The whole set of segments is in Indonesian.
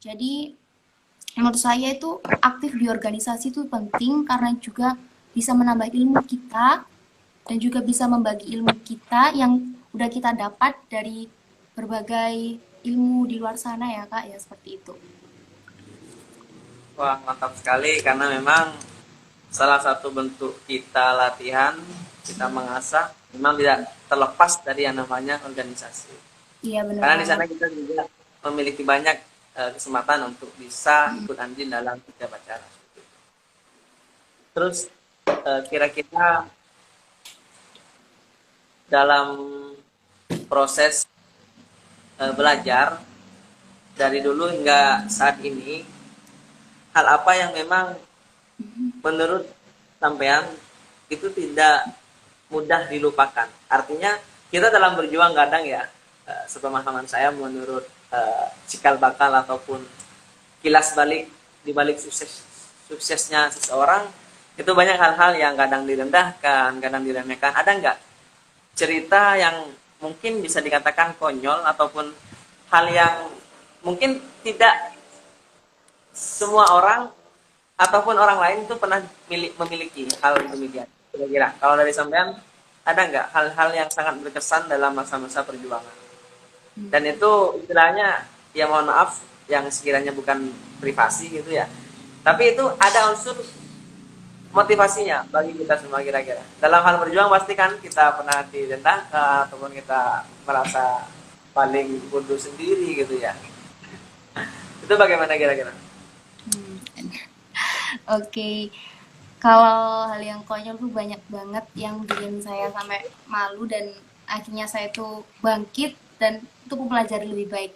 Jadi menurut saya itu aktif di organisasi itu penting karena juga bisa menambah ilmu kita dan juga bisa membagi ilmu kita yang udah kita dapat dari berbagai ilmu di luar sana ya Kak, ya seperti itu. Wah, mantap sekali karena memang salah satu bentuk kita latihan, kita mengasah, memang tidak terlepas dari yang namanya organisasi. Iya benar Karena di banget. sana kita juga memiliki banyak kesempatan untuk bisa ikut andil dalam setiap acara. Terus kira-kira dalam proses belajar dari dulu hingga saat ini, hal apa yang memang menurut sampean itu tidak mudah dilupakan? Artinya kita dalam berjuang kadang ya, sepemahaman saya menurut cikal bakal ataupun kilas balik di balik suksesnya seseorang itu banyak hal-hal yang kadang direndahkan, kadang diremehkan. Ada nggak cerita yang mungkin bisa dikatakan konyol ataupun hal yang mungkin tidak semua orang ataupun orang lain itu pernah memiliki hal demikian? Kira-kira kalau dari sampean ada nggak hal-hal yang sangat berkesan dalam masa-masa perjuangan? Dan itu istilahnya ya mohon maaf yang sekiranya bukan privasi gitu ya. Tapi itu ada unsur motivasinya bagi kita semua kira-kira. Dalam hal berjuang pasti kan kita pernah direndahkan ataupun kita merasa paling bodoh sendiri gitu ya. Itu bagaimana kira-kira? Hmm. Oke, kalau hal yang konyol tuh banyak banget yang bikin saya sampai malu dan akhirnya saya tuh bangkit dan untuk mempelajari lebih baik.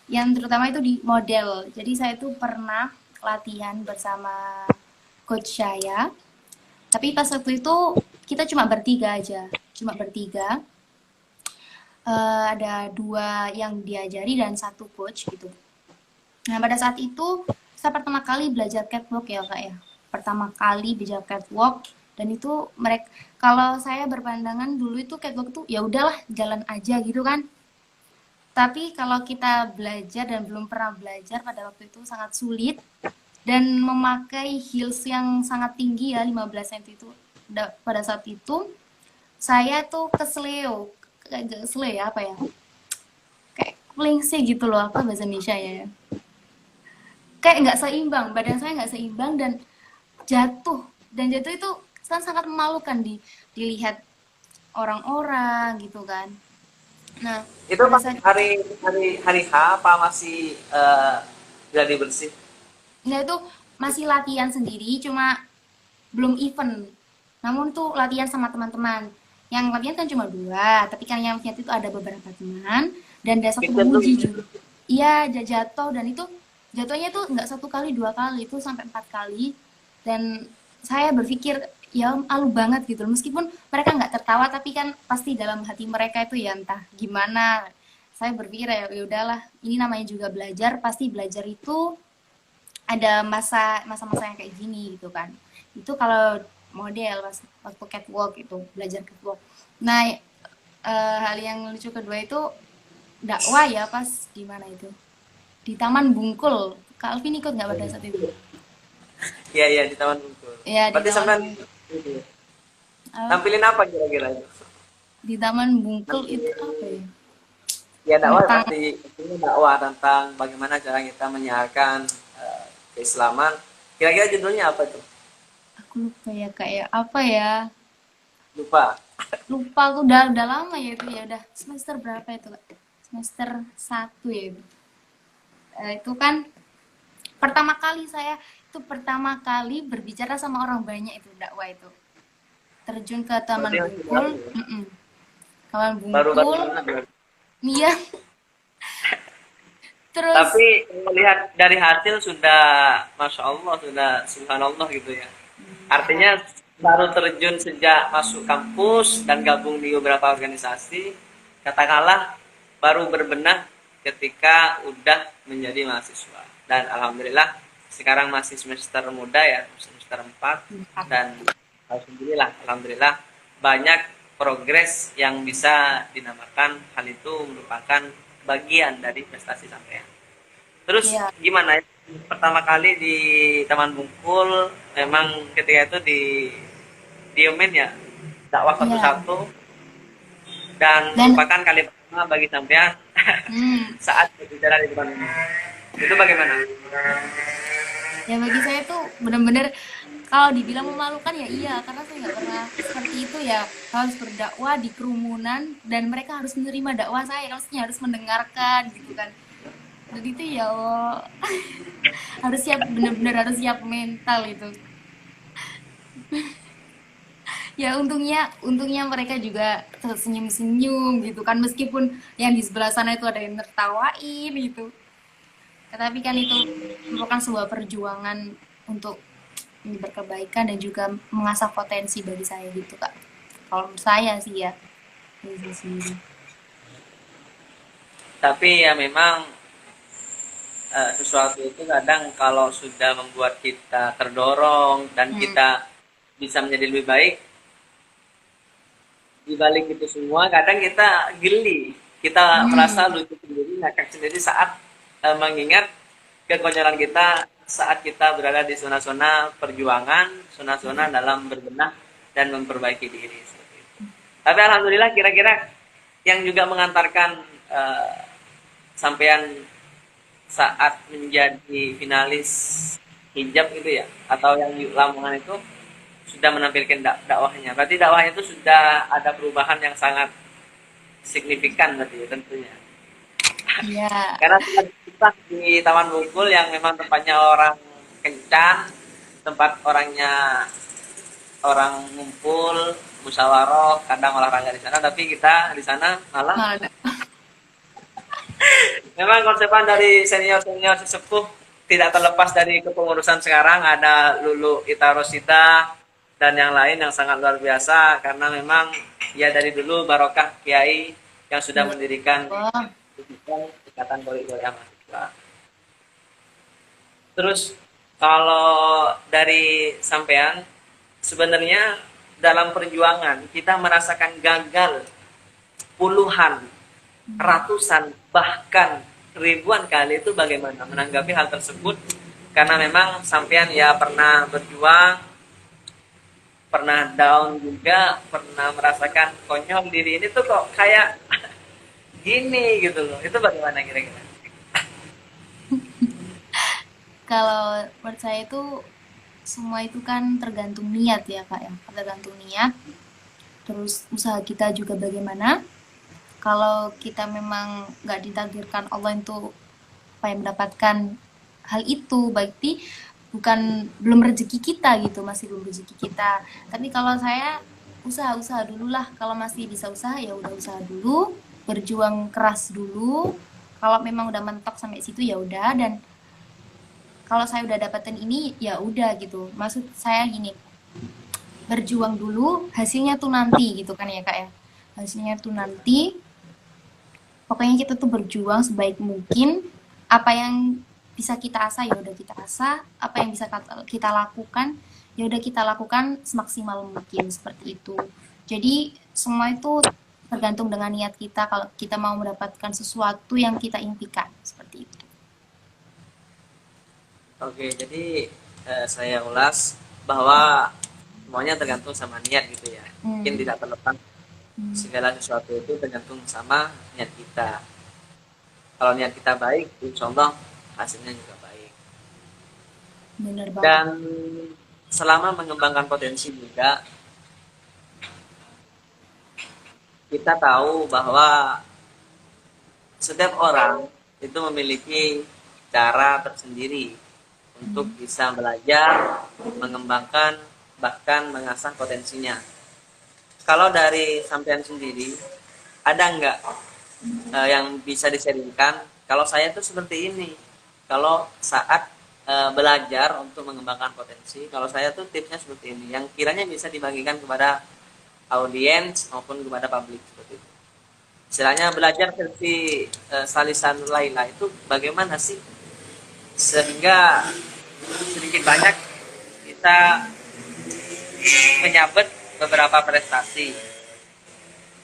Yang terutama itu di model. Jadi saya tuh pernah latihan bersama coach saya, tapi pas waktu itu kita cuma bertiga aja, cuma bertiga. Ada dua yang diajari dan satu coach gitu. Nah, pada saat itu saya pertama kali belajar catwalk ya, Kak ya. Pertama kali belajar catwalk dan itu mereka kalau saya berpandangan dulu itu catwalk tuh ya udahlah jalan aja gitu kan. Tapi kalau kita belajar dan belum pernah belajar pada waktu itu sangat sulit dan memakai heels yang sangat tinggi ya 15 cm itu pada saat itu saya tuh kesleo kayak kesleo ya apa ya kayak klingsi gitu loh apa bahasa Indonesia ya kayak nggak seimbang badan saya nggak seimbang dan jatuh itu kan sangat memalukan dilihat orang-orang gitu kan. Nah Itu pada pas saat hari H apa masih gladi bersih? nah itu masih latihan sendiri cuma belum event namun tuh latihan sama teman-teman yang latihan kan cuma dua tapi kan yang lihat itu ada beberapa teman dan ada satu Picture tuh pemuji juga iya jatuh dan itu jatuhnya tuh nggak satu kali dua kali itu sampai empat kali dan saya berpikir ya malu banget gitu meskipun mereka nggak tertawa tapi kan pasti dalam hati mereka itu ya entah gimana saya berpikir ya ya udahlah ini namanya juga belajar pasti belajar itu ada masa-masa yang kayak gini gitu kan itu kalau model pas waktu catwalk itu belajar catwalk nah hal yang lucu kedua itu dakwah ya pas di mana itu di Taman Bungkul Kak Alvin ikut nggak pada saat itu Iya iya di Taman Bungkul. ya di Berarti Taman sampean Bungkul tampilin apa kira-kira itu? di Taman Bungkul itu apa ya Ya dakwah tentang pasti ini dakwah tentang bagaimana cara kita menyiarkan keislaman. Kira-kira judulnya apa tuh? aku lupa ya kayak apa ya Lupa. lupa aku udah lama ya itu ya udah semester berapa itu Kak? Semester satu ya itu kan pertama kali berbicara sama orang banyak itu dakwah itu terjun ke Taman Berarti masih Bungkul baru ya. Taman Baru-baru Bungkul banget ya. iya terus Tapi melihat dari hasil sudah, masya Allah, sudah subhanallah gitu ya. Artinya baru terjun sejak masuk kampus dan gabung di beberapa organisasi, katakanlah baru berbenah ketika udah menjadi mahasiswa. Dan alhamdulillah sekarang masih semester muda ya, semester 4 dan alhamdulillah banyak progres yang bisa dinamakan hal itu merupakan bagian dari prestasi sampean. Terus Iya. gimana ya? Pertama kali di Taman Bungkul memang ketika itu di diomen ya dakwah Iya. satu-satu dan Dan merupakan kali pertama bagi sampean hmm, saat berbicara di depan umum. Itu bagaimana? ya bagi saya tuh bener-bener kalau dibilang memalukan ya iya, karena saya nggak pernah seperti itu ya, harus berdakwah di kerumunan dan mereka harus menerima dakwah saya, maksudnya harus mendengarkan gitu kan. Dan itu ya Allah, harus siap, bener-bener harus siap mental itu. Ya untungnya mereka juga senyum-senyum gitu kan, meskipun yang di sebelah sana itu ada yang nertawain gitu. Tetapi kan itu merupakan sebuah perjuangan untuk berkebaikan dan juga mengasah potensi bagi saya gitu kak. Kalau menurut saya sih ya, itu sendiri. Tapi ya memang sesuatu itu kadang kalau sudah membuat kita terdorong dan Hmm. kita bisa menjadi lebih baik, di balik itu semua kadang kita geli, kita merasa Hmm. lucu sendiri, ngakak sendiri saat mengingat kekonyolan kita saat kita berada di zona-zona perjuangan, zona-zona dalam berbenah dan memperbaiki diri. Seperti itu. Tapi alhamdulillah kira-kira yang juga mengantarkan sampean saat menjadi finalis hijab itu ya atau yang di Lamongan itu sudah menampilkan dakwahnya. Berarti dakwahnya itu sudah ada perubahan yang sangat signifikan berarti ya, tentunya. Iya. Karena kita di Taman Bungkul yang memang tempatnya orang kencan, tempat orang ngumpul, musyawarah, kadang olahraga di sana, tapi kita di sana malah Malah ada. memang konsepan dari senior-senior sesepuh tidak terlepas dari kepengurusan sekarang ada Lulu Ita Rosita dan yang lain yang sangat luar biasa karena memang ya dari dulu barokah kiai yang sudah mendirikan Wah, Ikatan Poli-Poli Mahasiswa. Terus kalau dari sampean sebenarnya dalam perjuangan kita merasakan gagal puluhan, ratusan, bahkan ribuan kali itu bagaimana menanggapi hal tersebut karena memang sampean ya pernah berjuang, pernah down juga, pernah merasakan konyol diri ini tuh kok kayak gini gitu loh. Itu bagaimana kira-kira? kalau menurut saya itu semua itu kan tergantung niat ya kak ya, tergantung niat. Terus usaha kita juga bagaimana. Kalau kita memang nggak ditakdirkan Allah itu apa yang mendapatkan hal itu, berarti bukan belum rezeki kita gitu, masih belum rezeki kita. Tapi kalau saya usaha-usaha dulu lah, kalau masih bisa usaha ya udah usaha dulu, berjuang keras dulu. Kalau memang udah mentok sampai situ ya udah, dan kalau saya udah dapetin ini ya udah gitu. Maksud saya gini, berjuang dulu, hasilnya tuh nanti gitu kan ya kak ya. Hasilnya tuh nanti, pokoknya kita tuh berjuang sebaik mungkin, apa yang bisa kita asah ya udah kita asah, apa yang bisa kita lakukan ya udah kita lakukan semaksimal mungkin, seperti itu. Jadi semua itu tergantung dengan niat kita, kalau kita mau mendapatkan sesuatu yang kita impikan, seperti itu. Oke, jadi saya ulas bahwa semuanya tergantung sama niat gitu ya. Mungkin Hmm. tidak terlepas Hmm. segala sesuatu itu tergantung sama niat kita. Kalau niat kita baik, insya Allah hasilnya juga baik. Bener banget. Dan selama mengembangkan potensi juga, kita tahu bahwa setiap orang itu memiliki cara tersendiri untuk Hmm. bisa belajar, mengembangkan, bahkan mengasah potensinya. Kalau dari sampean sendiri, ada nggak yang bisa disaringkan? Kalau saya tuh seperti ini. Kalau saat belajar untuk mengembangkan potensi, kalau saya tuh tipsnya seperti ini, yang kiranya bisa dibagikan kepada audiens maupun kepada publik seperti itu. Istilahnya belajar versi Salisan Laila itu bagaimana sih sehingga sedikit banyak kita menyabet beberapa prestasi.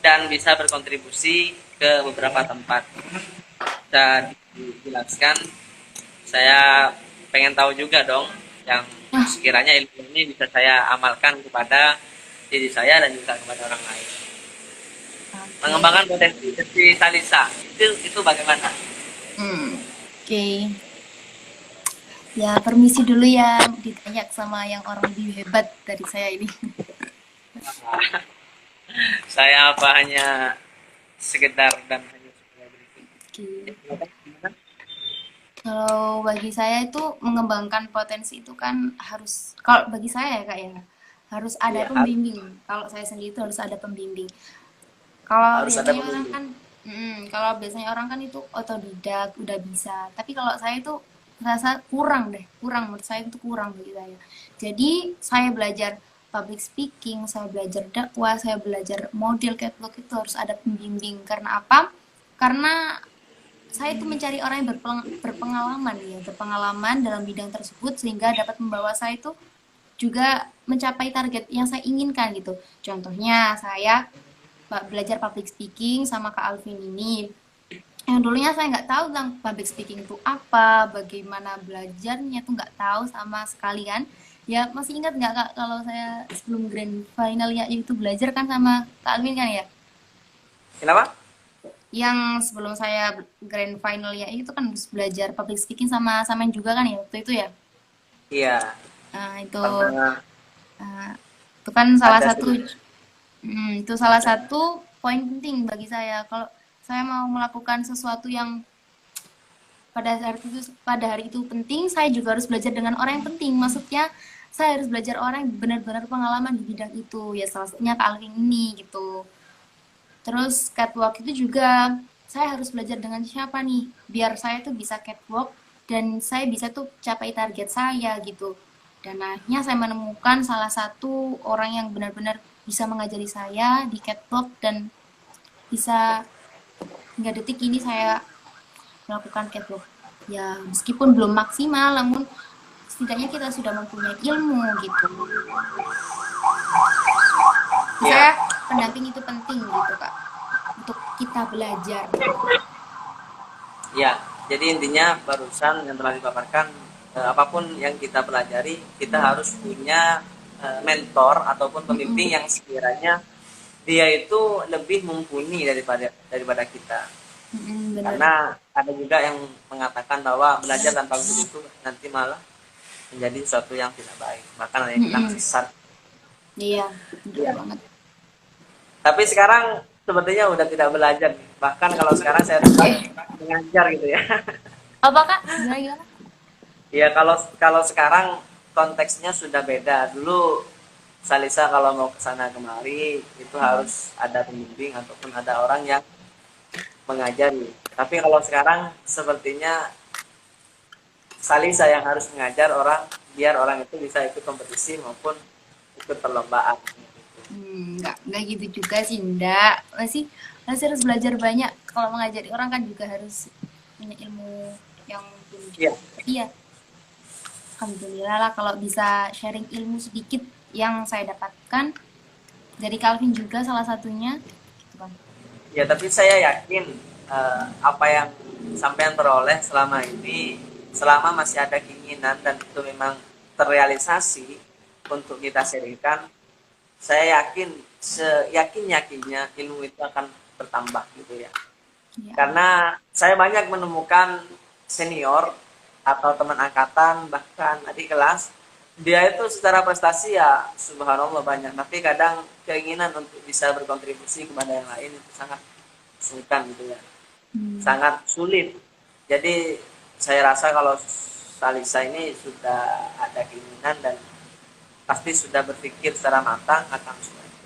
dan bisa berkontribusi ke beberapa tempat. Bisa dijelaskan, saya pengen tahu juga dong yang Nah, sekiranya ilmu ini bisa saya amalkan kepada diri saya dan juga kepada orang lain. oke. Mengembangkan potensi si Salisa itu bagaimana? Oke. Ya, permisi dulu ya, ditanya sama yang orang lebih hebat dari saya ini. Saya apa hanya sekedar dan hanya sekedar berikut. Oke. Gimana? Kalau bagi saya itu mengembangkan potensi itu kan harus, kalau bagi saya ya kak ya, harus ada Iya, pembimbing. Kalau saya sendiri itu harus ada pembimbing. Kalau harus ada biasanya orang pembimbing. kan, kalau biasanya orang kan itu otodidak, udah bisa. Tapi kalau saya itu merasa kurang deh, kurang menurut saya itu kurang bagi saya. Jadi saya belajar public speaking, saya belajar dakwah, saya belajar model catwalk itu harus ada pembimbing. Karena apa? Karena saya itu mencari orang yang berpengalaman ya, berpengalaman dalam bidang tersebut sehingga dapat membawa saya itu juga mencapai target yang saya inginkan gitu. Contohnya saya belajar public speaking sama Kak Alvin ini. Yang dulunya saya nggak tahu tentang public speaking itu apa, bagaimana belajarnya tuh nggak tahu sama sekali kan. Ya masih ingat nggak Kak kalau saya sebelum grand final ya itu belajar kan sama Kak Alvin kan ya? Kenapa? Yang sebelum saya grand final ya itu kan harus belajar public speaking sama samain juga kan ya waktu itu ya. Iya, Itu pernah eh, itu kan salah ada satu, sedikit. itu salah satu poin penting bagi saya kalau saya mau melakukan sesuatu yang pada hari itu penting, saya juga harus belajar dengan orang yang penting. Maksudnya saya harus belajar orang yang benar-benar pengalaman di bidang itu. Ya salah satunya Kak Alvin ini gitu. Terus catwalk itu juga saya harus belajar dengan siapa nih biar saya tuh bisa catwalk dan saya bisa tuh capai target saya gitu. Dan akhirnya saya menemukan salah satu orang yang benar-benar bisa mengajari saya di catwalk dan bisa hingga detik ini saya melakukan catwalk. Ya meskipun belum maksimal, namun setidaknya kita sudah mempunyai ilmu gitu. Iya, Saya pendamping itu penting gitu kak untuk kita belajar. iya. Jadi intinya barusan yang telah dipaparkan, apapun yang kita pelajari, kita harus punya mentor ataupun pembimbing yang sekiranya dia itu lebih mumpuni daripada kita. Bener. Karena ada juga yang mengatakan bahwa belajar tanpa guru itu nanti malah menjadi sesuatu yang tidak baik. Bahkan ada yang bilang sesat. Iya, bener Iya. banget. Tapi sekarang sepertinya udah tidak belajar. Bahkan kalau sekarang saya tetap mengajar gitu ya. Apa kak? Gimana gimana? Ya kalau kalau sekarang konteksnya sudah beda. Dulu Salisa kalau mau ke sana kemari itu harus ada pembimbing ataupun ada orang yang mengajari. Tapi kalau sekarang sepertinya Salisa yang harus mengajar orang biar orang itu bisa ikut kompetisi maupun ikut perlombaan. Nggak gitu juga sih, ndak. Masih harus belajar banyak. Kalau mengajari orang kan juga harus punya ilmu yang mumpuni Iya, juga. Iya, alhamdulillah lah kalau bisa sharing ilmu sedikit yang saya dapatkan dari Calvin juga salah satunya. Gitu kan. ya tapi saya yakin apa yang sampean peroleh selama ini, selama masih ada keinginan dan itu memang terrealisasi untuk kita sharingkan, saya yakin seyakin-yakinnya ilmu itu akan bertambah gitu ya. Ya, Karena saya banyak menemukan senior atau teman angkatan bahkan adik kelas, dia itu secara prestasi ya subhanallah banyak, tapi kadang keinginan untuk bisa berkontribusi kepada yang lain itu sangat sungkan gitu ya, sangat sulit. Jadi saya rasa kalau Salisa ini sudah ada keinginan dan pasti sudah berpikir secara matang akan semua itu.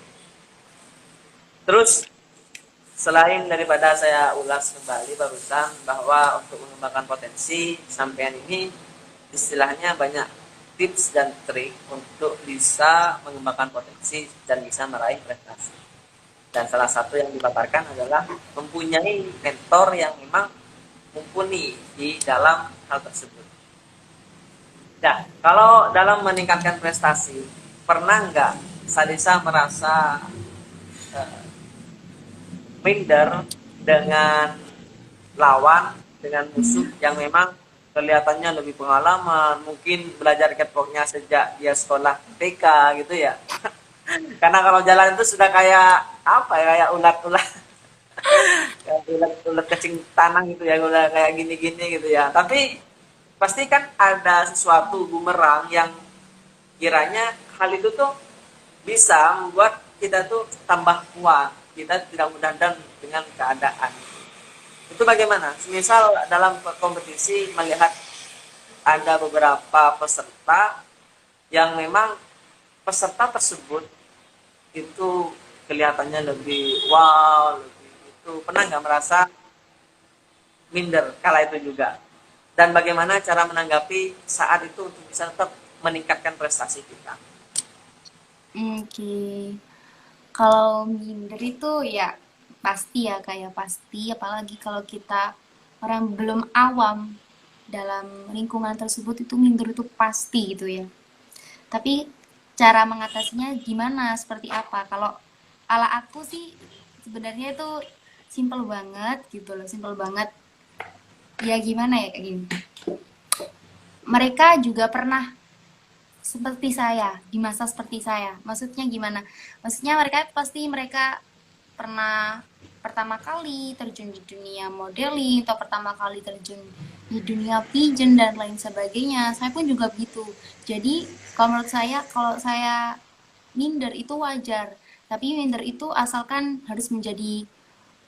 Terus selain daripada saya ulas kembali barusan bahwa untuk mengembangkan potensi sampean ini istilahnya banyak tips dan trik untuk bisa mengembangkan potensi dan bisa meraih prestasi. Dan salah satu yang dipaparkan adalah mempunyai mentor yang memang mumpuni di dalam hal tersebut. Nah, kalau dalam meningkatkan prestasi, pernah nggak Salisa merasa eh, minder dengan lawan, dengan musuh yang memang kelihatannya lebih pengalaman, mungkin belajar catwalknya sejak dia sekolah TK gitu ya. Karena kalau jalan itu sudah kayak apa ya, kayak ulat-ulat, kayak ulat kecing tanah gitu ya, udah kayak gini-gini gitu ya. Tapi pasti kan ada sesuatu bumerang yang kiranya hal itu tuh bisa membuat kita tuh tambah kuat, kita tidak mudah down dengan keadaan. Itu bagaimana? Misal dalam kompetisi melihat ada beberapa peserta yang memang peserta tersebut itu kelihatannya lebih wow, lebih itu, pernah nggak merasa minder kala itu juga? Dan bagaimana cara menanggapi saat itu untuk bisa tetap meningkatkan prestasi kita? Oke. Kalau minder itu ya pasti ya kayak pasti, apalagi kalau kita orang belum awam dalam lingkungan tersebut itu minder itu pasti gitu ya. Tapi cara mengatasinya gimana, seperti apa? Kalau ala aku sih sebenarnya itu simple banget gitu loh, simple banget. Ya gimana ya kayak gini. Mereka juga pernah seperti saya, di masa seperti saya. Maksudnya gimana? Maksudnya mereka pernah pertama kali terjun di dunia modeling atau pertama kali terjun di dunia pigeon dan lain sebagainya. Saya pun juga begitu. Jadi, kalau menurut saya kalau saya minder itu wajar. Tapi minder itu asalkan harus menjadi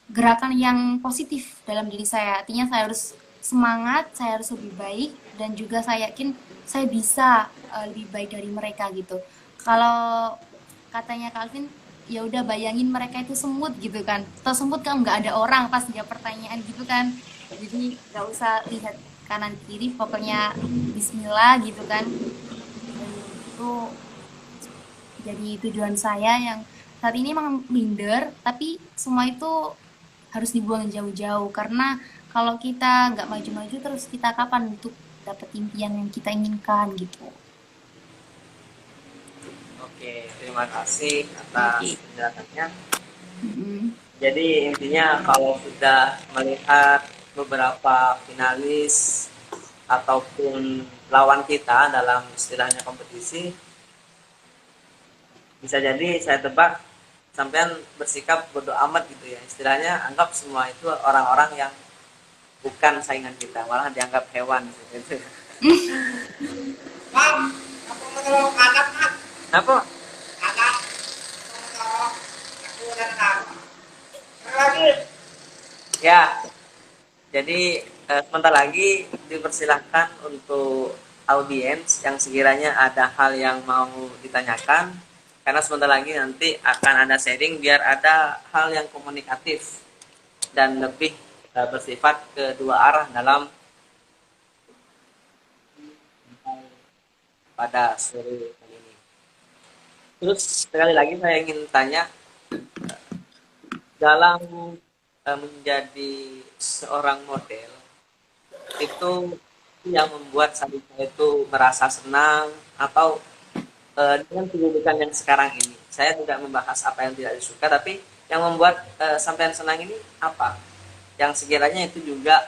gerakan yang positif dalam diri saya. Artinya saya harus semangat, saya harus lebih baik, dan juga saya yakin saya bisa lebih baik dari mereka gitu. Kalau katanya Calvin, ya udah bayangin mereka itu semut gitu kan. Atau semut kan nggak ada orang pas dia pertanyaan gitu kan. Jadi nggak usah lihat kanan kiri, pokoknya Bismillah gitu kan. Dan itu jadi tujuan saya yang saat ini memang minder, tapi semua itu harus dibuang jauh-jauh karena kalau kita nggak maju-maju terus kita kapan untuk dapat impian yang kita inginkan gitu. Oke, terima kasih atas Oke. penjelasannya. Mm-mm. Jadi intinya kalau sudah melihat beberapa finalis ataupun lawan kita dalam istilahnya kompetisi, bisa jadi saya tebak sampean bersikap bodo amat gitu ya. Istilahnya anggap semua itu orang-orang yang bukan saingan kita, malah dianggap hewan gitu. Apa? Ya, jadi sebentar lagi dipersilahkan untuk audiens yang sekiranya ada hal yang mau ditanyakan, karena sebentar lagi nanti akan ada sharing biar ada hal yang komunikatif dan lebih bersifat kedua arah dalam pada sore kali ini. Terus sekali lagi saya ingin tanya, dalam menjadi seorang model itu yang membuat saya itu merasa senang, atau dengan kedudukan yang sekarang ini, saya tidak membahas apa yang tidak disuka, tapi yang membuat sampean senang ini apa yang sekiranya itu juga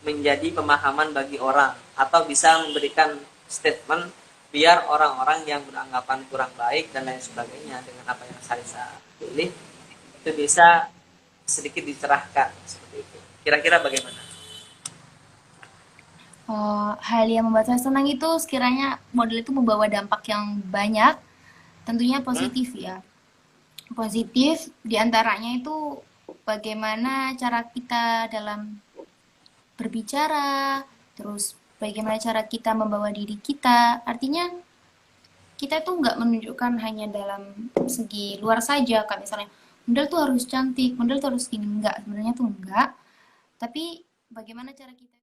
menjadi pemahaman bagi orang atau bisa memberikan statement biar orang-orang yang beranggapan kurang baik dan lain sebagainya dengan apa yang saya pilih itu bisa sedikit dicerahkan seperti itu. Kira-kira bagaimana? Hal yang membuat saya senang itu sekiranya model itu membawa dampak yang banyak, tentunya Hmm? positif ya. Positif diantaranya itu bagaimana cara kita dalam berbicara, terus bagaimana cara kita membawa diri kita. Artinya kita itu nggak menunjukkan hanya dalam segi luar saja, kayak misalnya model tuh harus cantik, model tuh harus gini, enggak, sebenarnya tuh enggak. Tapi bagaimana cara kita